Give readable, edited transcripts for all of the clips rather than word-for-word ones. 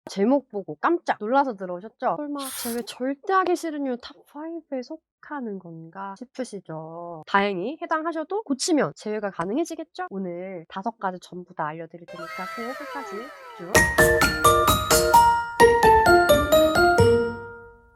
제목 보고 깜짝 놀라서 들어오셨죠? 설마 제외 절대 하기 싫은 이유 탑5에 속하는 건가 싶으시죠? 다행히 해당하셔도 고치면 제외가 가능해지겠죠? 오늘 5가지 전부 다 알려드릴 테니까 끝까지 쭉.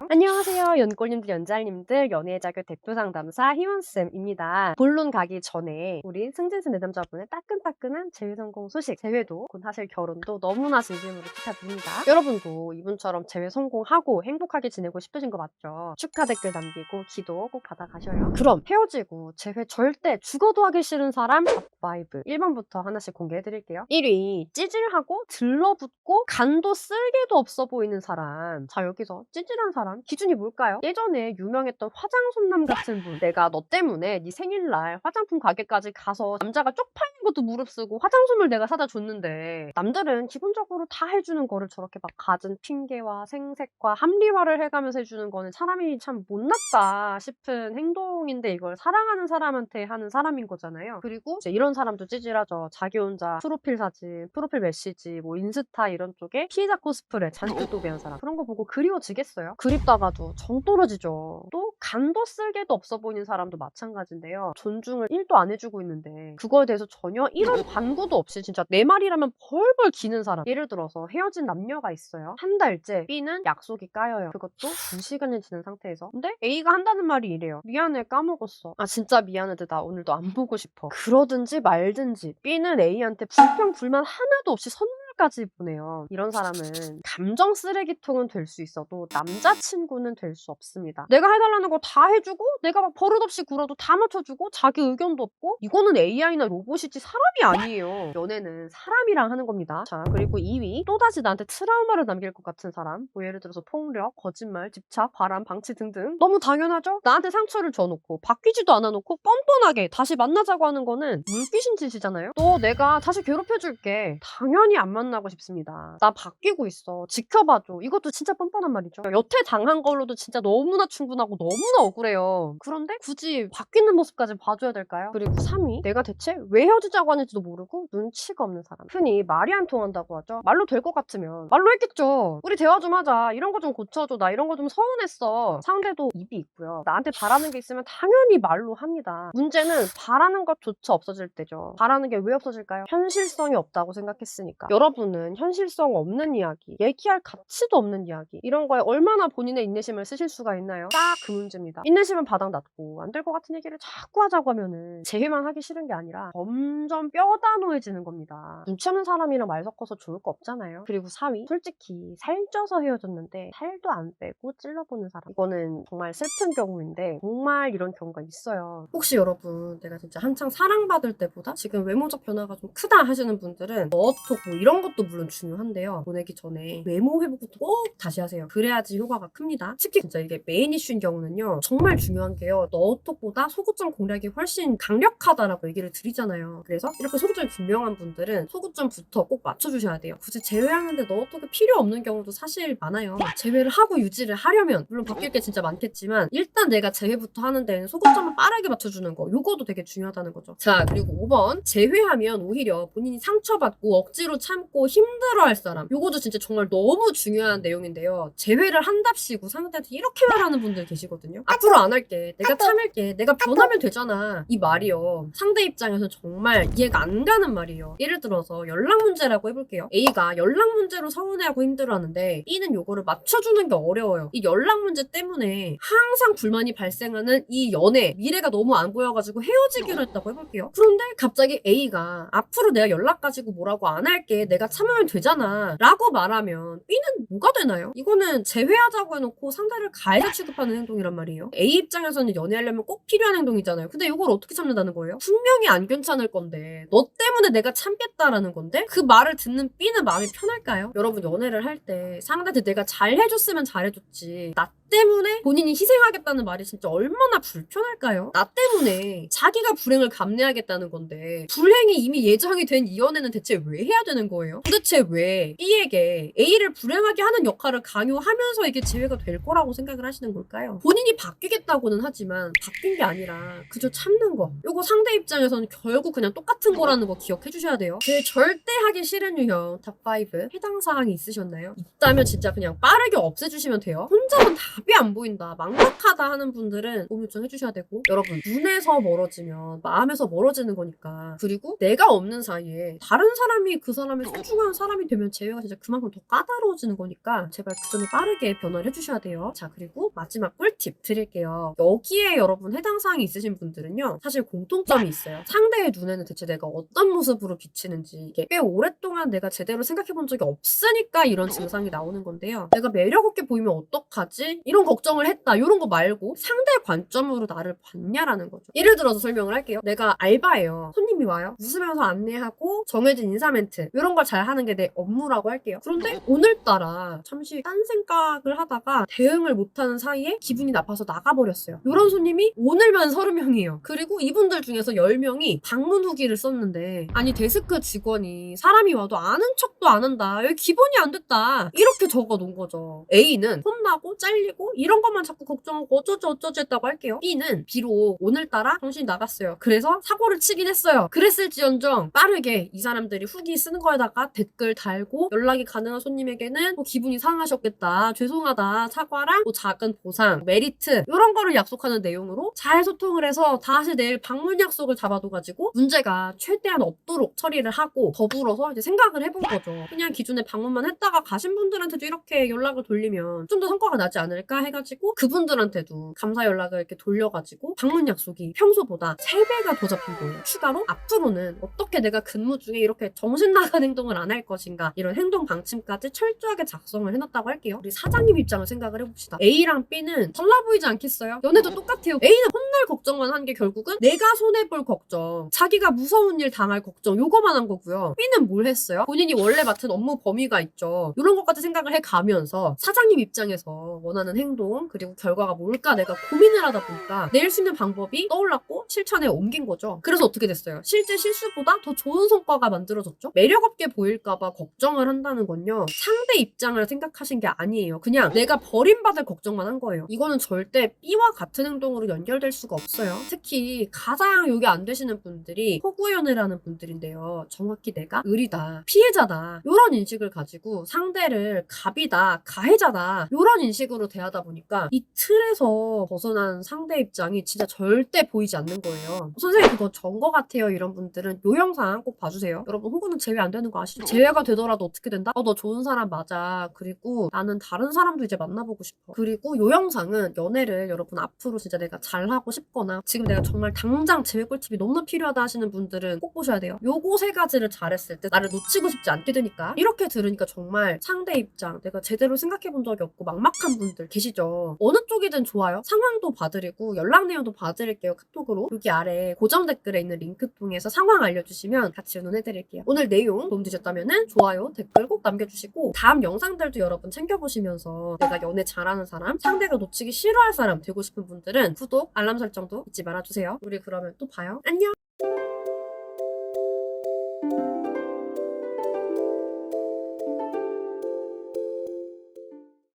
안녕하세요. 연골님들, 연잘님들, 연애자교 대표상담사 희원쌤입니다. 본론 가기 전에 우리 승진수 내담자분의 따끈따끈한 재회 성공 소식, 재회도 곧 하실 결혼도 너무나 진심으로 축하드립니다. 여러분도 이분처럼 재회 성공하고 행복하게 지내고 싶으신 거 맞죠? 축하 댓글 남기고 기도 꼭 받아가셔요. 그럼 헤어지고 재회 절대 죽어도 하기 싫은 사람 탑5 1번부터 하나씩 공개해드릴게요. 1위, 찌질하고 들러붙고 간도 쓸개도 없어 보이는 사람. 자, 여기서 찌질한 사람 기준이 뭘까요? 예전에 유명했던 화장솜남 같은 분. 내가 너 때문에 네 생일날 화장품 가게까지 가서 남자가 쪽팔린 것도 무릅쓰고 화장솜을 내가 사다 줬는데, 남들은 기본적으로 다 해주는 거를 저렇게 막 갖은 핑계와 생색과 합리화를 해가면서 해주는 거는 사람이 참 못났다 싶은 행동인데, 이걸 사랑하는 사람한테 하는 사람인 거잖아요. 그리고 이제 이런 사람도 찌질하죠. 자기 혼자 프로필 사진, 프로필 메시지, 뭐 인스타 이런 쪽에 피해자 코스프레 잔뜩 도배한 사람. 그런 거 보고 그리워지겠어요? 그립다가도 정 떨어지죠. 또 간도 쓸개도 없어 보이는 사람도 마찬가지인데요. 존중을 1도 안 해주고 있는데 그거에 대해서 전혀 이런 반구도 없이 진짜 내 말이라면 벌벌 기는 사람. 예를 들어서 헤어진 남녀가 있어요. 한 달째 B는 약속이 까여요. 그것도 2시간이 지난 상태에서. 근데 A가 한다는 말이 이래요. 미안해, 까먹었어. 아, 진짜 미안한데 나 오늘도 안 보고 싶어. 그러든지 말든지 B는 A한테 불평 불만 하나도 없이 선물까지 보내요. 이런 사람은 감정 쓰레기통은 될 수 있어도 남자친구는 될 수 없습니다. 내가 해달라는 거 다 해주고 내가 막 버릇없이 굴어도 다 맞춰주고 자기 의견도 없고, 이거는 AI나 로봇이지 사람이 아니에요. 연애는 사람이랑 하는 겁니다. 자, 그리고 2위, 또다시 나한테 트라우마를 남길 것 같은 사람. 뭐 예를 들어서 폭력, 거짓말, 집착, 바람, 방치 등등. 너무 당연하죠? 나한테 상처를 줘놓고 바뀌지도 않아놓고 뻔뻔하게 다시 만나자고 하는 거는 물귀신 짓이잖아요? 너 내가 다시 괴롭혀줄게. 당연히 안 만나고 싶습니다. 나 바뀌고 있어. 지켜봐줘. 이것도 진짜 뻔뻔한 말이죠. 여태 당한 걸로도 진짜 너무나 충분하고 너무나 억울해요. 그런데 굳이 바뀌는 모습까지 봐줘야 될까요? 그리고 3위, 내가 대체 왜 헤어지자고 하는지도 모르고 눈치가 없는 사람. 흔히 말이 안 통한다고 하죠. 말로 될 것 같으면 말로 했겠죠. 우리 대화 좀 하자. 이런 거 좀 고쳐줘. 나 이런 거 좀 서운했어. 상대도 입이 있고요. 나한테 바라는 게 있으면 당연히 말로 합니다. 문제는 바라는 것조차 없어질 때죠. 바라는 게 왜 없어질까요? 현실성이 없다고 생각했으니까. 여러분은 현실성 없는 이야기, 얘기할 가치도 없는 이야기, 이런 거에 얼마나 본인의 인내심을 쓰실 수가 있나요? 딱 그 문제입니다. 인내심은 바닥났고 안 될 것 같은 얘기를 자꾸 하자고 하면은 재회만 하기 싫은 게 아니라 점점 뼈다노해지는 겁니다. 눈치 없는 사람이랑 말 섞어서 좋을 거 없잖아요. 그리고 4위, 솔직히 살쪄서 헤어졌는데 살도 안 빼고 찔러보는 사람. 이거는 정말 슬픈 경우인데 정말 이런 경우가 있어요. 혹시 여러분 내가 진짜 한창 사랑받을 때보다 지금 외모적 변화가 좀 크다 하시는 분들은 너톡 뭐 이런 것도 물론 중요한데요. 보내기 전에 외모 회복부터 꼭 다시 하세요. 그래야지 효과가 큽니다. 특히 진짜 이게 메인 이슈인 경우는요, 정말 중요한 게요, 너톡보다 소구점 공략이 훨씬 강력하다라고 얘기를 드리잖아요. 그래서 이렇게 소구점이 분명한 분들은 소구점부터 꼭 맞춰주셔야 돼요. 굳이 제외하는데 너톡이 필요 없는 경우도 사실 많아요. 제외를 하고 유지를 하려면 물론 바뀔 게 진짜 많겠지만 일단 내가 제외부터 하는 데는 소구점을 빠르게 맞춰주는 거, 요거도 되게 중요하다는 거죠. 자, 그리고 5번, 제외하면 오히려 본인이 상처받고 억지로 참고 힘들어할 사람. 요거도 진짜 정말 너무 중요한 내용인데요. 제외를 한답시고 상대한테 이렇게 말하는 분들 계시거든요. 앞으로 안 할게, 내가 참을게, 내가 변하면 되잖아, 이 말이요, 상대 입장에서는 정말 이해가 안 가는 말이에요. 예를 들어서 연락 문제라고 해볼게요. A가 연락 문제로 서운해하고 힘들어하는데 B는 요거를 맞춰주는 게 어려워요. 이 연락 문제 때문에 항상 불만이 발생하는 이 연애, 미래가 너무 안 보여가지고 헤어지기로 했다고 해볼게요. 그런데 갑자기 A가 앞으로 내가 연락 가지고 뭐라고 안 할게, 내가 참으면 되잖아 라고 말하면 B는 뭐가 되나요? 이거는 제외하자고 해놓고 상대를 가해자 취급하는 행동이란 말이에요. A 입장에서는 연애하려면 꼭 필요한 행동이잖아요. 근데 이걸 어떻게 참는다는 거예요? 분명히 안 괜찮을 건데 너 때문에 내가 참겠다라는 건데 그 말을 듣는 B는 마음이 편할까요? 여러분, 연애를 할 때 상대한테 내가 잘해줬으면 잘해줬지 나 때문에 본인이 희생하겠다는 말이 진짜 얼마나 불편할까요? 나 때문에 자기가 불행을 감내하겠다는 건데 불행이 이미 예정이 된 이 연애는 대체 왜 해야 되는 거예요? 도대체 왜 B에게 A를 불행하게 하는 역할을 강요하면서 이게 재회가 될 거라고 생각을 하시는 걸까요? 본인이 바뀌겠다고는 하지만 바뀐 게 아니라 그저 참는 거. 요거 상대 입장에서는 결국 그냥 똑같은 거라는 거 기억해 주셔야 돼요. 제일 절대 하기 싫은 유형 탑5 해당 사항이 있으셨나요? 있다면 진짜 그냥 빠르게 없애주시면 돼요. 혼자만 답이 안 보인다, 막막하다 하는 분들은 도움 요청 해주셔야 되고, 여러분 눈에서 멀어지면 마음에서 멀어지는 거니까. 그리고 내가 없는 사이에 다른 사람이 그 사람의 소중한 사람이 되면 재회가 진짜 그만큼 더 까다로워지는 거니까 제발 그 점을 빠르게 변화를 해주셔야 돼요. 자, 그리고 마지막 꿀팁 드릴게요. 여기에 여러분 해당 사항이 있으신 분들은요, 사실 공통점이 있어요. 상대의 눈에는 대체 내가 어떤 모습으로 비치는지 이게 꽤 오랫동안 내가 제대로 생각해 본 적이 없으니까 이런 증상이 나오는 건데요. 내가 매력 없게 보이면 어떡하지? 이런 걱정을 했다. 이런 거 말고 상대의 관점으로 나를 봤냐라는 거죠. 예를 들어서 설명을 할게요. 내가 알바예요. 손님이 와요. 웃으면서 안내하고 정해진 인사 멘트 이런 걸 잘 하는 게 내 업무라고 할게요. 그런데 오늘따라 잠시 딴 생각을 하다가 대응을 못하는 사이에 기분이 나빠서 나가버렸어요. 이런 손님이 오늘만 30명이에요. 그리고 이분들 중에서 10명이 방문 후기를 썼는데, 아니 데스크 직원이 사람이 와도 아는 척도 안 한다, 여기 기본이 안 됐다, 이렇게 적어 놓은 거죠. A는 혼나고 잘리고 이런 것만 자꾸 걱정하고 어쩌지 했다고 할게요. B는 비록 오늘따라 정신이 나갔어요. 그래서 사고를 치긴 했어요. 그랬을지언정 빠르게 이 사람들이 후기 쓰는 거에다가 댓글 달고 연락이 가능한 손님에게는 기분이 상하셨겠다, 죄송하다, 사과랑 작은 보상, 메리트 이런 거를 약속하는 내용으로 잘 소통을 해서 다시 내일 방문 약속을 잡아둬가지고 문제가 최대한 없도록 처리를 하고, 더불어서 이제 생각을 해본 거죠. 그냥 기존에 방문만 했다가 가신 분들한테도 이렇게 연락을 돌리면 좀 더 성과가 나지 않을까 해가지고 그분들한테도 감사 연락을 이렇게 돌려가지고 방문 약속이 평소보다 3배가 더 잡힌 거예요. 추가로 앞으로는 어떻게 내가 근무 중에 이렇게 정신 나간 행동을 안 할 것인가, 이런 행동 방침까지 철저하게 작성을 해놨다고 할게요. 우리 사장님 입장을 생각을 해봅시다. A랑 B는 달라 보이지 않겠어요? 연애도 똑같아요. A는 혼날 걱정만 한 게 결국은 내가 손해볼 걱정, 자기가 무서운 일 당할 걱정, 요거만 한 거고요. B는 뭘 했어요? 본인이 원래 맡은 업무 범위가 있죠. 이런 것까지 생각을 해가면서 사장님 입장에서 원하는 행동 그리고 결과가 뭘까 내가 고민을 하다 보니까 낼 수 있는 방법이 떠올랐고 실천에 옮긴 거죠. 그래서 어떻게 됐어요? 실제 실수보다 더 좋은 성과가 만들어졌죠. 매력 없게 보일까봐 걱정을 한다는 건요, 상대 입장을 생각하신 게 아니에요. 그냥 내가 버림받을 걱정만 한 거예요. 이거는 절대 B와 같은 행동으로 연결될 수가 없어요. 특히 가장 요게 안 되시는 분들이 호구연애라는 분들인데요. 정확히 내가 을이다, 피해자다, 이런 인식을 가지고 상대를 갑이다, 가해자다, 이런 인식으로 대하다 보니까 이 틀에서 벗어난 상대 입장이 진짜 절대 보이지 않는 거예요. 선생님 그거 전 거 같아요. 이런 분들은 요 영상 꼭 봐주세요. 여러분 호구는 제외 안 되는 거 아시죠? 제외가 되더라도 어떻게 된다? 너 좋은 사람 맞아. 그리고 나는 다른 사람도 이제 만나보고 싶어. 그리고 요 영상은 연애를 여러분 앞으로 진짜 내가 잘하고 싶거나 지금 내가 정말 당장 제외 꿀팁이 너무 필요하다 하시는 분들은 꼭 보셔야 돼요. 요거 3가지를 잘했을 때 나를 놓치고 싶지 않게 되니까. 이렇게 들으니까 정말 상대 입장 내가 제대로 생각해 본 적이 없고 막막한 분들 계시죠? 어느 쪽이든 좋아요. 상황도 봐드리고 연락 내용도 봐드릴게요. 카톡으로 여기 아래 고정 댓글에 있는 링크 통해서 상황 알려주시면 같이 의논해드릴게요. 오늘 내용 도움되셨다면 좋아요, 댓글 꼭 남겨주시고 다음 영상들도 여러분 챙겨보시면서 내가 연애 잘하는 사람, 상대가 놓치기 싫어할 사람 되고 싶은 분들은 구독, 알람 설정도 잊지 말아주세요. 우리 그러면 또 봐요. 안녕!